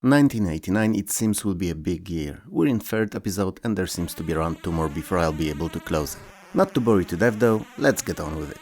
1989 it seems will be a big year. We're in 3rd episode and there seems to be around 2 more before I'll be able to close it. Not to bore you to death though, let's get on with it.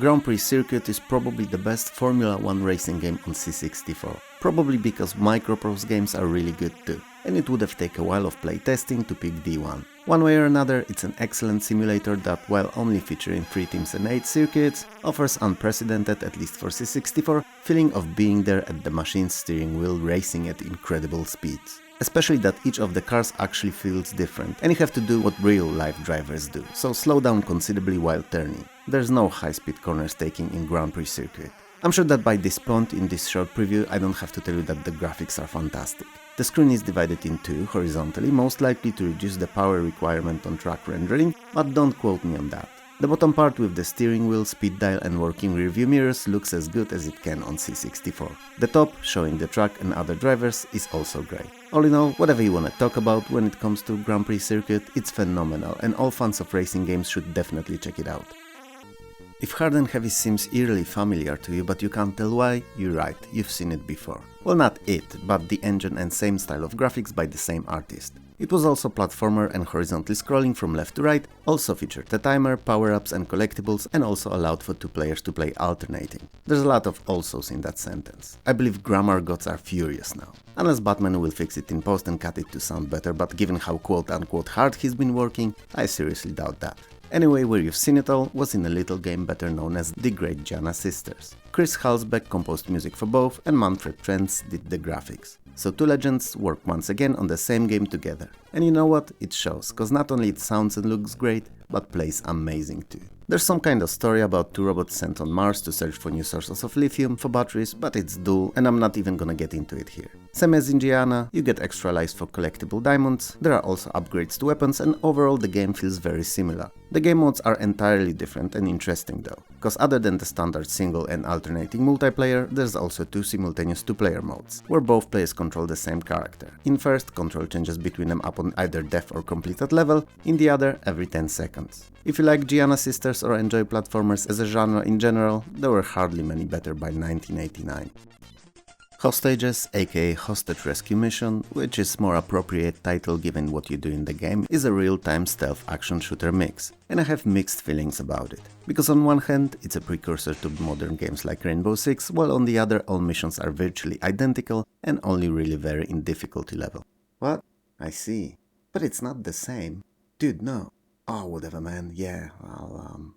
Grand Prix Circuit is probably the best Formula 1 racing game on C64. Probably because Microprose games are really good too, and it would have taken a while of playtesting to pick D1. One way or another, it's an excellent simulator that, while only featuring 3 teams and 8 circuits, offers unprecedented, at least for C64, feeling of being there at the machine's steering wheel racing at incredible speeds. Especially that each of the cars actually feels different, and you have to do what real-life drivers do, so slow down considerably while turning. There's no high-speed corners taking in Grand Prix Circuit. I'm sure that by this point in this short preview I don't have to tell you that the graphics are fantastic. The screen is divided in 2 horizontally, most likely to reduce the power requirement on track rendering, but don't quote me on that. The bottom part with the steering wheel, speed dial and working rearview mirrors looks as good as it can on C64. The top, showing the track and other drivers, is also great. All in all, whatever you wanna talk about when it comes to Grand Prix Circuit, it's phenomenal and all fans of racing games should definitely check it out. If Hard and Heavy seems eerily familiar to you but you can't tell why, you're right, you've seen it before. Well, not it, but the engine and same style of graphics by the same artist. It was also platformer and horizontally scrolling from left to right, also featured a timer, power-ups and collectibles, and also allowed for 2 players to play alternating. There's a lot of alsos in that sentence. I believe grammar gods are furious now. Unless Batman will fix it in post and cut it to sound better, but given how quote-unquote hard he's been working, I seriously doubt that. Anyway, where you've seen it all was in a little game better known as The Great Gianna Sisters. Chris Halsbeck composed music for both and Manfred Trenz did the graphics. So 2 legends work once again on the same game together. And you know what? It shows, cause not only it sounds and looks great, but plays amazing too. There's some kind of story about 2 robots sent on Mars to search for new sources of lithium for batteries, but it's dull and I'm not even gonna get into it here. Same as in Gianna, you get extra lives for collectible diamonds, there are also upgrades to weapons and overall the game feels very similar. The game modes are entirely different and interesting though, cause other than the standard single and alternating multiplayer, there's also 2 simultaneous 2-player modes, where both players control the same character. In first, control changes between them upon either death or completed level, in the other every 10 seconds. If you like Gianna Sisters or enjoy platformers as a genre in general, there were hardly many better by 1989. Hostages, aka Hostage Rescue Mission, which is more appropriate title given what you do in the game, is a real-time stealth action shooter mix, and I have mixed feelings about it. Because on one hand, it's a precursor to modern games like Rainbow Six, while on the other all missions are virtually identical and only really vary in difficulty level. What? I see. But it's not the same. Dude, no. Oh, whatever man, yeah,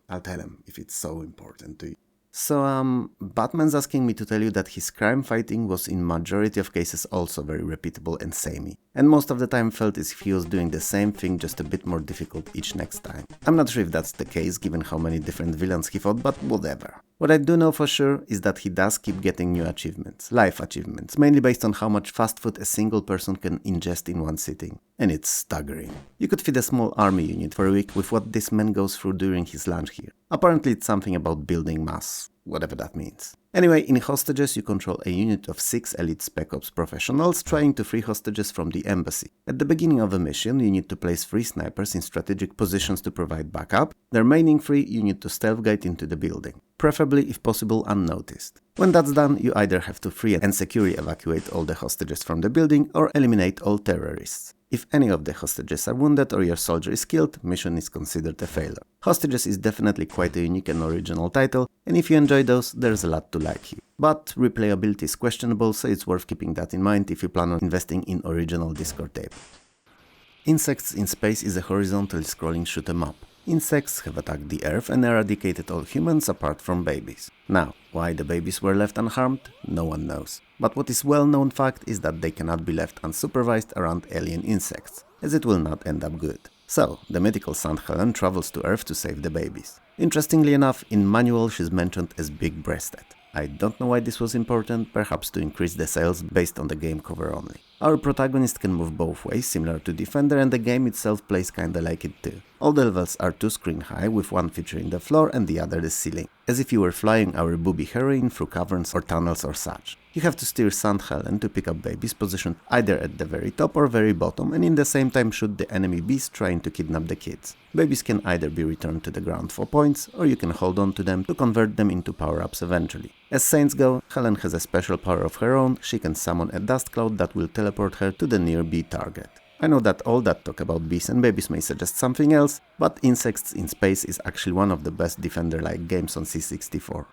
I'll tell him if it's so important to you. So, Batman's asking me to tell you that his crime fighting was in majority of cases also very repeatable and samey, and most of the time felt as if he was doing the same thing just a bit more difficult each next time. I'm not sure if that's the case given how many different villains he fought, but whatever. What I do know for sure is that he does keep getting new achievements, life achievements, mainly based on how much fast food a single person can ingest in one sitting. And it's staggering. You could feed a small army unit for a week with what this man goes through during his lunch here. Apparently it's something about building mass, whatever that means. Anyway, in Hostages you control a unit of 6 elite Spec Ops professionals trying to free hostages from the embassy. At the beginning of a mission you need to place 3 snipers in strategic positions to provide backup. The remaining 3 you need to stealth guide into the building, preferably if possible unnoticed. When that's done, you either have to free and securely evacuate all the hostages from the building or eliminate all terrorists. If any of the hostages are wounded or your soldier is killed, mission is considered a failure. Hostages is definitely quite a unique and original title, and if you enjoy those, there's a lot to like here. But replayability is questionable, so it's worth keeping that in mind if you plan on investing in original Discord tape. Insects in Space is a horizontally scrolling shoot 'em up. Insects have attacked the Earth and eradicated all humans apart from babies. Now, why the babies were left unharmed, no one knows. But what is well-known fact is that they cannot be left unsupervised around alien insects, as it will not end up good. So, the mythical St. Helen travels to Earth to save the babies. Interestingly enough, in manual she's mentioned as big-breasted. I don't know why this was important, perhaps to increase the sales based on the game cover only. Our protagonist can move both ways, similar to Defender, and the game itself plays kinda like it too. All the levels are 2 screen high, with one featuring the floor and the other the ceiling, as if you were flying our booby heroine through caverns or tunnels or such. You have to steer Sand Helen to pick up babies positioned either at the very top or very bottom, and in the same time shoot the enemy bees trying to kidnap the kids. Babies can either be returned to the ground for points, or you can hold on to them to convert them into power-ups eventually. As Saints go, Helen has a special power of her own. She can summon a dust cloud that will teleport her to the near bee target. I know that all that talk about bees and babies may suggest something else, but Insects in Space is actually one of the best Defender-like games on C64.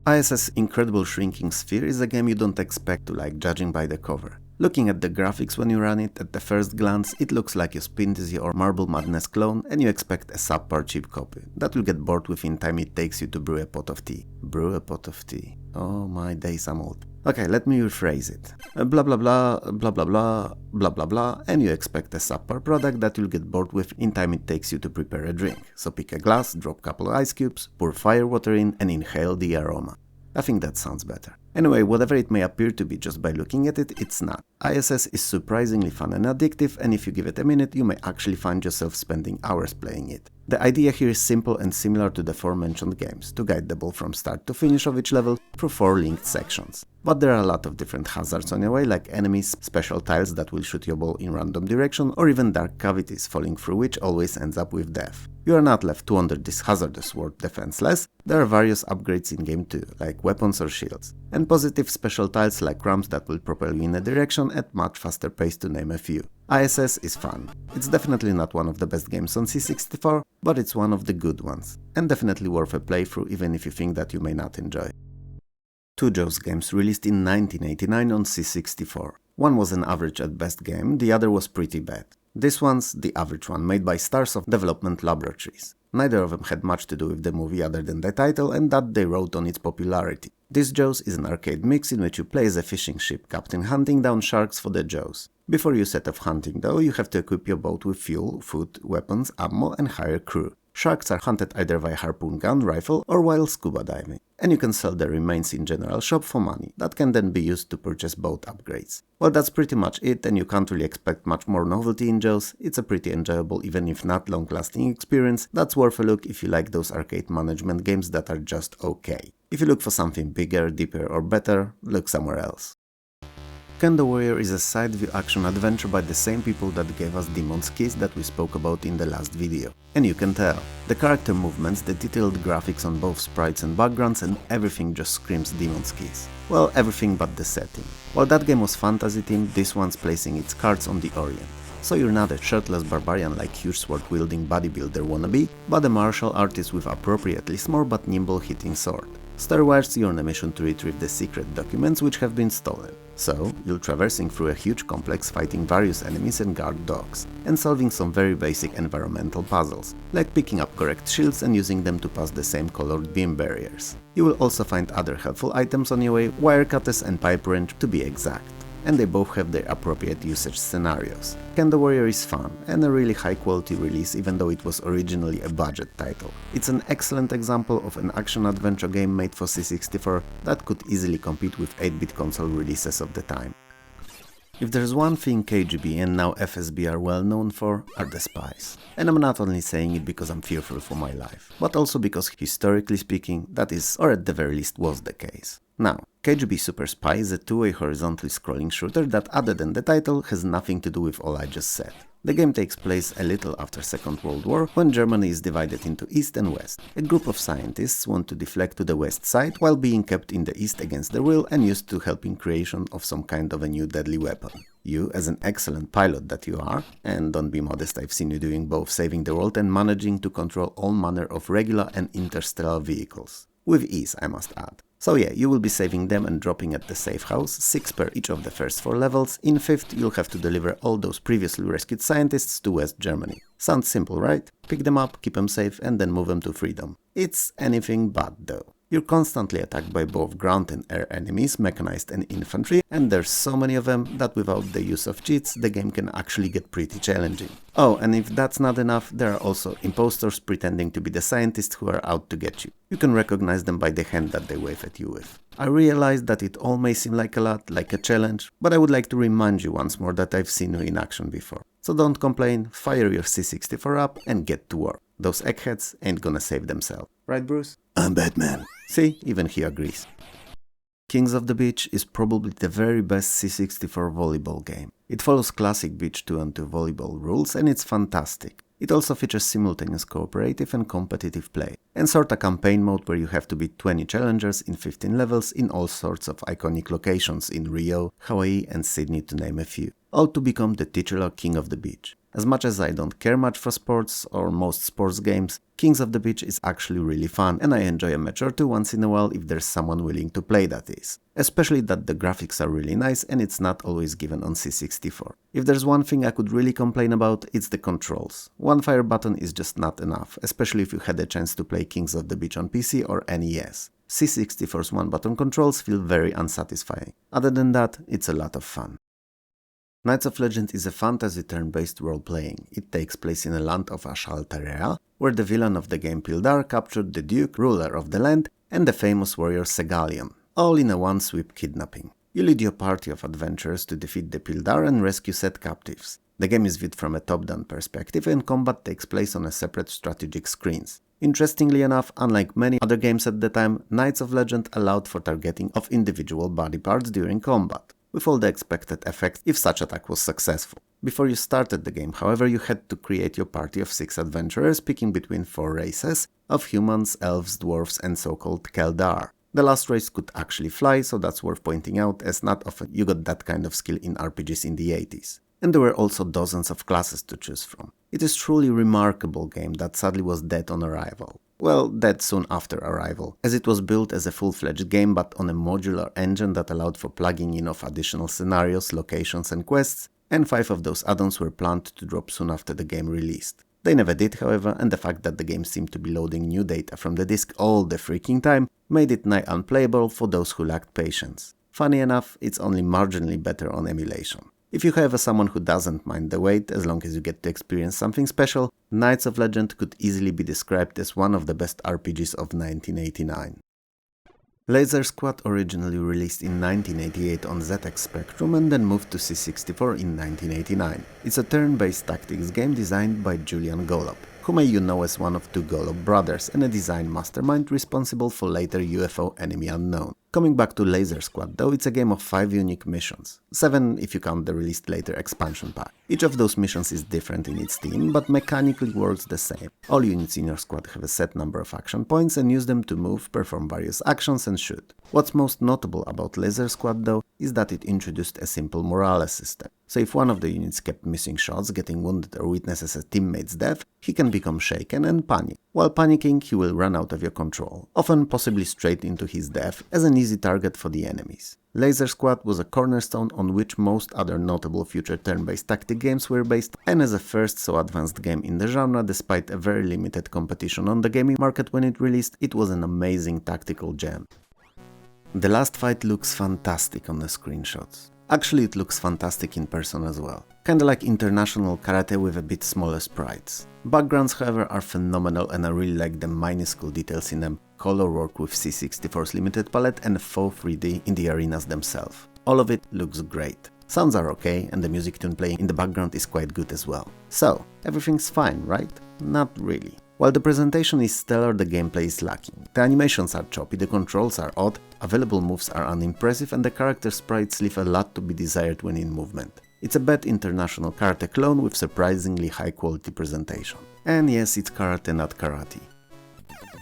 ISS Incredible Shrinking Sphere is a game you don't expect to like, judging by the cover. Looking at the graphics when you run it, at the first glance it looks like a Spin Dizzy or Marble Madness clone, and you expect a subpar cheap copy that will get bored within time it takes you to brew a pot of tea. Brew a pot of tea. Oh my days, I'm old. Okay, let me rephrase it. Blah blah blah, blah blah blah, blah blah blah, and you expect a subpar product that you'll get bored with in time it takes you to prepare a drink. So pick a glass, drop a couple of ice cubes, pour fire water in, and inhale the aroma. I think that sounds better. Anyway, whatever it may appear to be just by looking at it, it's not. ISS is surprisingly fun and addictive, and if you give it a minute, you may actually find yourself spending hours playing it. The idea here is simple and similar to the aforementioned games, to guide the ball from start to finish of each level through 4 linked sections. But there are a lot of different hazards on your way, like enemies, special tiles that will shoot your ball in random direction, or even dark cavities, falling through which always ends up with death. You are not left to wander this hazardous world defenseless. There are various upgrades in game too, like weapons or shields, and positive special tiles like ramps that will propel you in a direction at much faster pace, to name a few. ISS is fun. It's definitely not one of the best games on C64, but it's one of the good ones, and definitely worth a playthrough even if you think that you may not enjoy. 2 Jaws games released in 1989 on C64. One was an average at best game, the other was pretty bad. This one's the average one, made by Stars of Development Laboratories. Neither of them had much to do with the movie other than the title and that they wrote on its popularity. This Jaws is an arcade mix in which you play as a fishing ship captain hunting down sharks for the Jaws. Before you set off hunting though, you have to equip your boat with fuel, food, weapons, ammo and hire crew. Sharks are hunted either via harpoon gun, rifle or while scuba diving, and you can sell the remains in general shop for money that can then be used to purchase boat upgrades. Well, that's pretty much it, and you can't really expect much more novelty in Jaws. It's a pretty enjoyable, even if not long-lasting experience that's worth a look if you like those arcade management games that are just okay. If you look for something bigger, deeper or better, look somewhere else. Kendo Warrior is a side-view action-adventure by the same people that gave us Demon's Kiss that we spoke about in the last video. And you can tell. The character movements, the detailed graphics on both sprites and backgrounds, and everything just screams Demon's Kiss. Well, everything but the setting. While that game was fantasy-themed, this one's placing its cards on the Orient. So you're not a shirtless barbarian like huge sword-wielding bodybuilder wannabe, but a martial artist with appropriately small but nimble hitting sword. Starwards, you're on a mission to retrieve the secret documents which have been stolen. So, you're traversing through a huge complex fighting various enemies and guard dogs, and solving some very basic environmental puzzles, like picking up correct shields and using them to pass the same colored beam barriers. You will also find other helpful items on your way, wire cutters and pipe wrench to be exact. And they both have their appropriate usage scenarios. Kendo Warrior is fun, and a really high quality release even though it was originally a budget title. It's an excellent example of an action-adventure game made for C64 that could easily compete with 8-bit console releases of the time. If there's one thing KGB and now FSB are well known for, are the spies. And I'm not only saying it because I'm fearful for my life, but also because historically speaking, that is, or at the very least was the case. Now, KGB Superspy is a two-way horizontally scrolling shooter that, other than the title, has nothing to do with all I just said. The game takes place a little after Second World War, when Germany is divided into East and West. A group of scientists want to deflect to the West side while being kept in the East against their will and used to help in creation of some kind of a new deadly weapon. You, as an excellent pilot that you are, and don't be modest, I've seen you doing both saving the world and managing to control all manner of regular and interstellar vehicles. With ease, I must add. So yeah, you will be saving them and dropping at the safe house, 6 per each of the first 4 levels. In 5th, you'll have to deliver all those previously rescued scientists to West Germany. Sounds simple, right? Pick them up, keep them safe, and then move them to freedom. It's anything but though. You're constantly attacked by both ground and air enemies, mechanized and infantry, and there's so many of them that without the use of cheats, the game can actually get pretty challenging. Oh, and if that's not enough, there are also imposters pretending to be the scientists who are out to get you. You can recognize them by the hand that they wave at you with. I realize that it all may seem like a lot, like a challenge, but I would like to remind you once more that I've seen you in action before. So don't complain, fire your C64 up and get to work. Those eggheads ain't gonna save themselves. Right, Bruce? I'm Batman. See, even he agrees. Kings of the Beach is probably the very best C64 volleyball game. It follows classic Beach 2-on-2 volleyball rules and it's fantastic. It also features simultaneous cooperative and competitive play, and sorta campaign mode where you have to beat 20 challengers in 15 levels in all sorts of iconic locations in Rio, Hawaii and Sydney to name a few, all to become the titular King of the Beach. As much as I don't care much for sports or most sports games, Kings of the Beach is actually really fun and I enjoy a match or two once in a while if there's someone willing to play, that is. Especially that the graphics are really nice and it's not always given on C64. If there's one thing I could really complain about, it's the controls. One fire button is just not enough, especially if you had a chance to play Kings of the Beach on PC or NES. C64's one-button controls feel very unsatisfying. Other than that, it's a lot of fun. Knights of Legend is a fantasy turn-based role-playing. It takes place in a land of Ashaltarea, where the villain of the game Pildar captured the Duke, ruler of the land, and the famous warrior Segalion, all in a one-sweep kidnapping. You lead your party of adventurers to defeat the Pildar and rescue said captives. The game is viewed from a top-down perspective and combat takes place on a separate strategic screens. Interestingly enough, unlike many other games at the time, Knights of Legend allowed for targeting of individual body parts during combat, with all the expected effects if such attack was successful. Before you started the game, however, you had to create your party of 6 adventurers picking between 4 races of humans, elves, dwarves and so-called Keldar. The last race could actually fly, so that's worth pointing out as not often you got that kind of skill in RPGs in the 80s. And there were also dozens of classes to choose from. It is truly a remarkable game that sadly was dead on arrival. Well, dead soon after arrival, as it was built as a full-fledged game but on a modular engine that allowed for plugging in of additional scenarios, locations and quests, and 5 of those add-ons were planned to drop soon after the game released. They never did, however, and the fact that the game seemed to be loading new data from the disk all the freaking time made it nigh unplayable for those who lacked patience. Funny enough, it's only marginally better on emulation. If you have someone who doesn't mind the wait, as long as you get to experience something special, Knights of Legend could easily be described as one of the best RPGs of 1989. Laser Squad originally released in 1988 on ZX Spectrum and then moved to C64 in 1989. It's a turn-based tactics game designed by Julian Golob, who may you know as one of 2 Golob brothers and a design mastermind responsible for later UFO Enemy Unknown. Coming back to Laser Squad though, it's a game of 5 unique missions, 7 if you count the released later expansion pack. Each of those missions is different in its theme, but mechanically works the same. All units in your squad have a set number of action points and use them to move, perform various actions and shoot. What's most notable about Laser Squad though is that it introduced a simple morale system. So if one of the units kept missing shots, getting wounded or witnesses a teammate's death, he can become shaken and panic. While panicking, he will run out of your control, often possibly straight into his death as an easy target for the enemies. Laser Squad was a cornerstone on which most other notable future turn-based tactic games were based, and as a first so advanced game in the genre, despite a very limited competition on the gaming market when it released, it was an amazing tactical gem. The last fight looks fantastic on the screenshots. Actually, it looks fantastic in person as well. Kinda like international karate with a bit smaller sprites. Backgrounds, however, are phenomenal and I really like the minuscule details in them, color work with C64's limited palette and faux 3D in the arenas themselves. All of it looks great. Sounds are okay and the music tune playing in the background is quite good as well. So, everything's fine, right? Not really. While the presentation is stellar, the gameplay is lacking. The animations are choppy, the controls are odd, available moves are unimpressive and the character sprites leave a lot to be desired when in movement. It's a bad international karate clone with surprisingly high quality presentation. And yes, it's karate, not karate.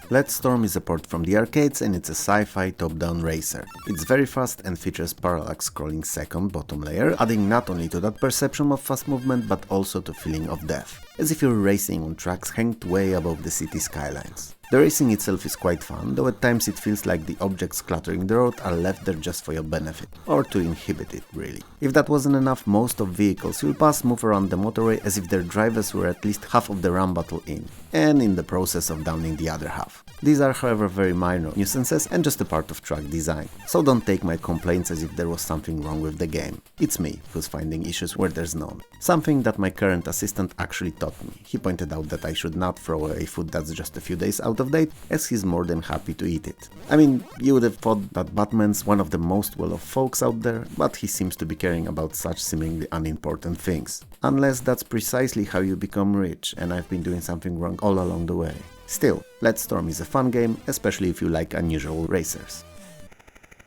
Let's Storm is a port from the arcades and it's a sci-fi top-down racer. It's very fast and features parallax scrolling second bottom layer, adding not only to that perception of fast movement but also to feeling of depth, as if you're racing on tracks hanged way above the city skylines. The racing itself is quite fun, though at times it feels like the objects cluttering the road are left there just for your benefit, or to inhibit it really. If that wasn't enough, most of vehicles you'll pass move around the motorway as if their drivers were at least half of the run battle in, and in the process of downing the other half. These are however very minor nuisances and just a part of track design, so don't take my complaints as if there was something wrong with the game. It's me who's finding issues where there's none. Something that my current assistant actually taught me. He pointed out that I should not throw away food that's just a few days out of date, as he's more than happy to eat it. I mean, you would have thought that Batman's one of the most well-off folks out there, but he seems to be caring about such seemingly unimportant things. Unless that's precisely how you become rich, and I've been doing something wrong all along the way. Still, Let's Storm is a fun game, especially if you like unusual racers.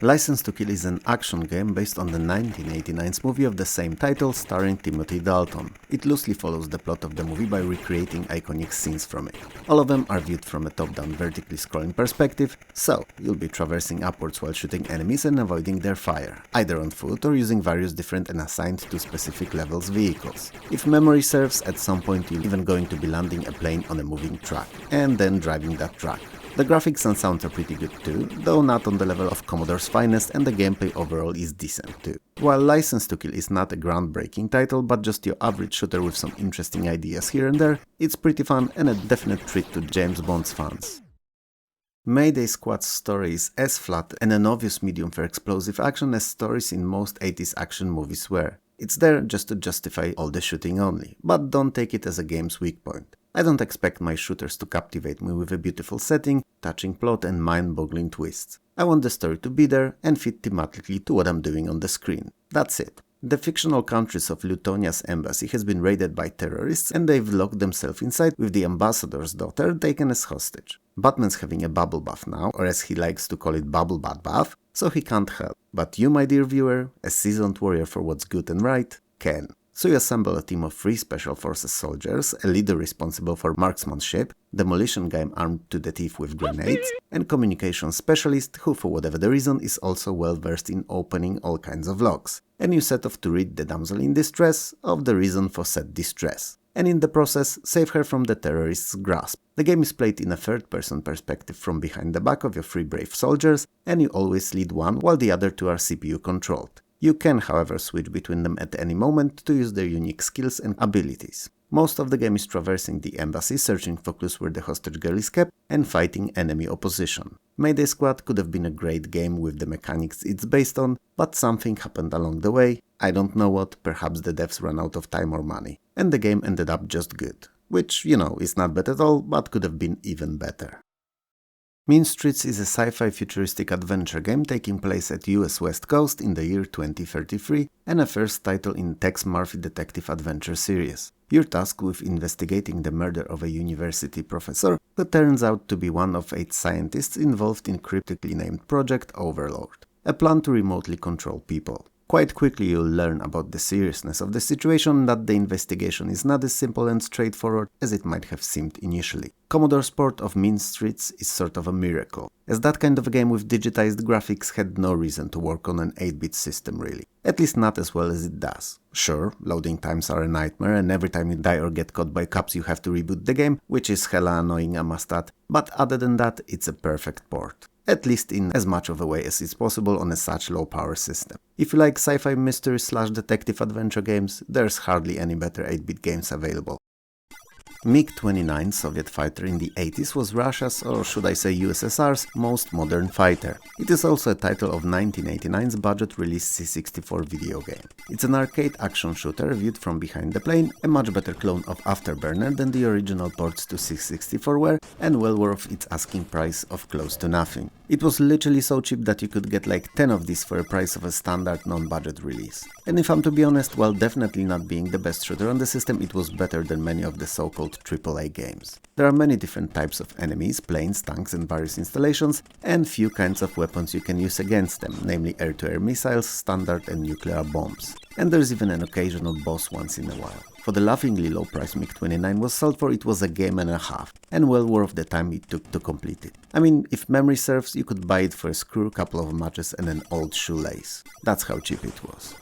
License to Kill is an action game based on the 1989 movie of the same title starring Timothy Dalton. It loosely follows the plot of the movie by recreating iconic scenes from it. All of them are viewed from a top-down vertically scrolling perspective, so you'll be traversing upwards while shooting enemies and avoiding their fire, either on foot or using various different and assigned to specific levels vehicles. If memory serves, at some point you're even going to be landing a plane on a moving track, and then driving that track. The graphics and sounds are pretty good too, though not on the level of Commodore's finest, and the gameplay overall is decent too. While License to Kill is not a groundbreaking title, but just your average shooter with some interesting ideas here and there, it's pretty fun and a definite treat to James Bond's fans. Mayday Squad's story is as flat and an obvious medium for explosive action as stories in most 80s action movies were. It's there just to justify all the shooting only, but don't take it as a game's weak point. I don't expect my shooters to captivate me with a beautiful setting, touching plot and mind-boggling twists. I want the story to be there and fit thematically to what I'm doing on the screen. That's it. The fictional countries of Lutonia's embassy has been raided by terrorists and they've locked themselves inside with the ambassador's daughter taken as hostage. Batman's having a bubble bath now, or as he likes to call it, bubble bath, so he can't help. But you, my dear viewer, a seasoned warrior for what's good and right, can. So you assemble a team of 3 Special Forces soldiers, a leader responsible for marksmanship, demolition guy armed to the teeth with grenades, and communication specialist who, for whatever the reason, is also well versed in opening all kinds of locks. And you set off to rid the damsel in distress of the reason for said distress, and in the process save her from the terrorists' grasp. The game is played in a third-person perspective from behind the back of your 3 brave soldiers, and you always lead one while the other 2 are CPU controlled. You can, however, switch between them at any moment to use their unique skills and abilities. Most of the game is traversing the embassy, searching for clues where the hostage girl is kept, and fighting enemy opposition. Mayday Squad could have been a great game with the mechanics it's based on, but something happened along the way. I don't know what, perhaps the devs ran out of time or money, and the game ended up just good. Which, you know, is not bad at all, but could have been even better. Mean Streets is a sci-fi futuristic adventure game taking place at US West Coast in the year 2033 and a first title in Tex Murphy detective adventure series. You're tasked with investigating the murder of a university professor who turns out to be one of 8 scientists involved in cryptically named Project Overlord, a plan to remotely control people. Quite quickly you'll learn about the seriousness of the situation, that the investigation is not as simple and straightforward as it might have seemed initially. Commodore's port of Mean Streets is sort of a miracle, as that kind of a game with digitized graphics had no reason to work on an 8-bit system really. At least not as well as it does. Sure, loading times are a nightmare and every time you die or get caught by cops you have to reboot the game, which is hella annoying I must add, but other than that it's a perfect port. At least in as much of a way as is possible on a such low power system. If you like sci-fi mystery / detective adventure games, there's hardly any better 8-bit games available. MiG-29 Soviet fighter in the 80s was Russia's, or should I say USSR's, most modern fighter. It is also a title of 1989's budget-released C64 video game. It's an arcade action shooter viewed from behind the plane, a much better clone of Afterburner than the original ports to C64 were, and well worth its asking price of close to nothing. It was literally so cheap that you could get like 10 of these for a price of a standard non-budget release. And if I'm to be honest, while definitely not being the best shooter on the system, it was better than many of the so-called AAA games. There are many different types of enemies, planes, tanks and various installations, and few kinds of weapons you can use against them, namely air-to-air missiles, standard and nuclear bombs. And there's even an occasional boss once in a while. For the laughingly low price MiG-29 was sold for, it was a game and a half, and well worth the time it took to complete it. I mean, if memory serves, you could buy it for a screw, couple of matches and an old shoelace. That's how cheap it was.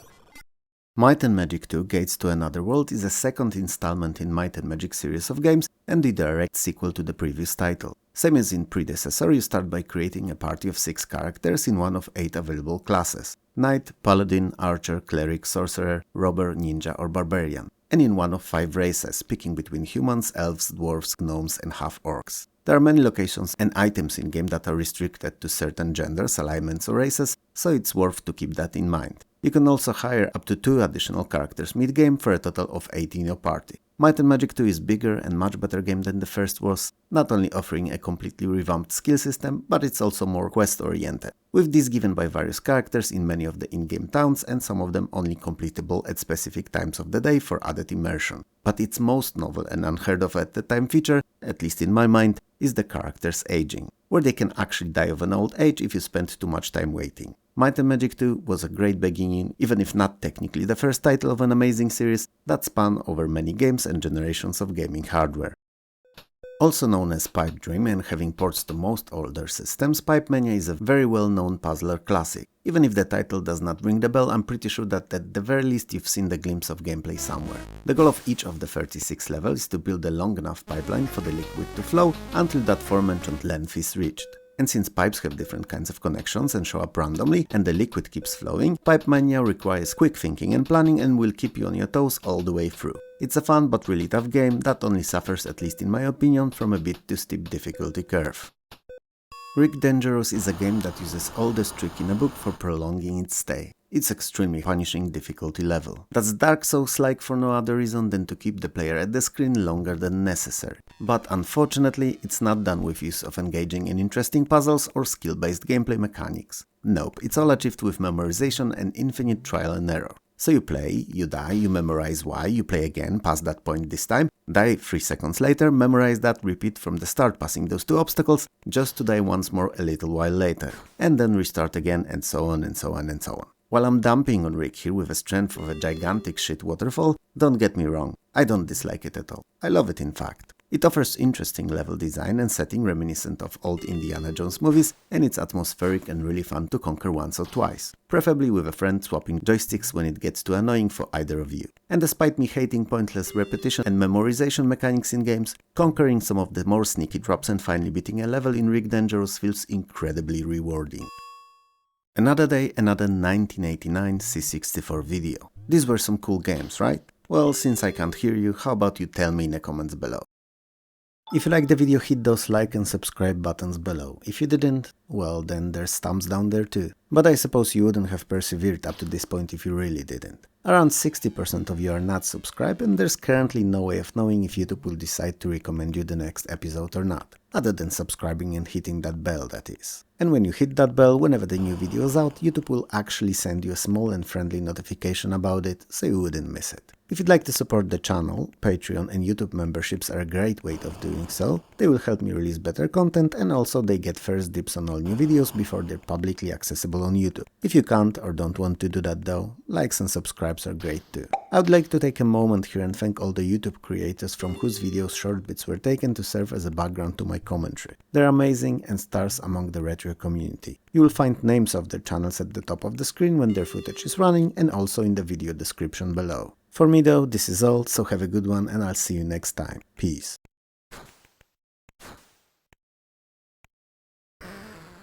Might and Magic 2 Gates to Another World is a second installment in Might and Magic series of games and the direct sequel to the previous title. Same as in predecessor, you start by creating a party of 6 characters in one of 8 available classes: Knight, Paladin, Archer, Cleric, Sorcerer, Robber, Ninja or Barbarian, and in one of 5 races, picking between humans, elves, dwarves, gnomes and half-orcs. There are many locations and items in game that are restricted to certain genders, alignments or races, so it's worth to keep that in mind. You can also hire up to 2 additional characters mid-game for a total of 8 in your party. Might and Magic 2 is bigger and much better game than the first was, not only offering a completely revamped skill system, but it's also more quest-oriented. with these given by various characters in many of the in-game towns and some of them only completable at specific times of the day for added immersion. But its most novel and unheard of at the time feature, at least in my mind, is the characters aging, where they can actually die of an old age if you spend too much time waiting. Might and Magic 2 was a great beginning, even if not technically the first title of an amazing series that spanned over many games and generations of gaming hardware. Also known as Pipe Dream and having ports to most older systems, Pipe Mania is a very well-known puzzler classic. Even if the title does not ring the bell, I'm pretty sure that at the very least you've seen the glimpse of gameplay somewhere. The goal of each of the 36 levels is to build a long enough pipeline for the liquid to flow until that aforementioned length is reached. And since pipes have different kinds of connections and show up randomly, and the liquid keeps flowing, Pipe Mania requires quick thinking and planning and will keep you on your toes all the way through. It's a fun but really tough game that only suffers, at least in my opinion, from a bit too steep difficulty curve. Rick Dangerous is a game that uses oldest trick in a book for prolonging its stay. It's extremely punishing difficulty level. That's Dark Souls-like for no other reason than to keep the player at the screen longer than necessary. But unfortunately, it's not done with use of engaging in interesting puzzles or skill-based gameplay mechanics. Nope, it's all achieved with memorization and infinite trial and error. So you play, you die, you memorize why, you play again, pass that point this time, die 3 seconds later, memorize that, repeat from the start passing those 2 obstacles, just to die once more a little while later, and then restart again, and so on and so on and so on. While I'm dumping on Rick here with the strength of a gigantic shit waterfall, don't get me wrong, I don't dislike it at all. I love it in fact. It offers interesting level design and setting reminiscent of old Indiana Jones movies, and it's atmospheric and really fun to conquer once or twice, preferably with a friend swapping joysticks when it gets too annoying for either of you. And despite me hating pointless repetition and memorization mechanics in games, conquering some of the more sneaky drops and finally beating a level in Rick Dangerous feels incredibly rewarding. Another day, another 1989 C64 video. These were some cool games, right? Well, since I can't hear you, how about you tell me in the comments below. If you liked the video, hit those like and subscribe buttons below. If you didn't, well then there's thumbs down there too. But I suppose you wouldn't have persevered up to this point if you really didn't. Around 60% of you are not subscribed, and there's currently no way of knowing if YouTube will decide to recommend you the next episode or not, other than subscribing and hitting that bell, that is. And when you hit that bell, whenever the new video is out, YouTube will actually send you a small and friendly notification about it, so you wouldn't miss it. If you'd like to support the channel, Patreon and YouTube memberships are a great way of doing so. They will help me release better content, and also they get first dibs on all new videos before they're publicly accessible on YouTube. If you can't or don't want to do that though, likes and subscribes are great too. I would like to take a moment here and thank all the YouTube creators from whose videos short bits were taken to serve as a background to my commentary. They're amazing and stars among the retro community. You will find names of their channels at the top of the screen when their footage is running, and also in the video description below. For me though, this is all, so have a good one and I'll see you next time. Peace.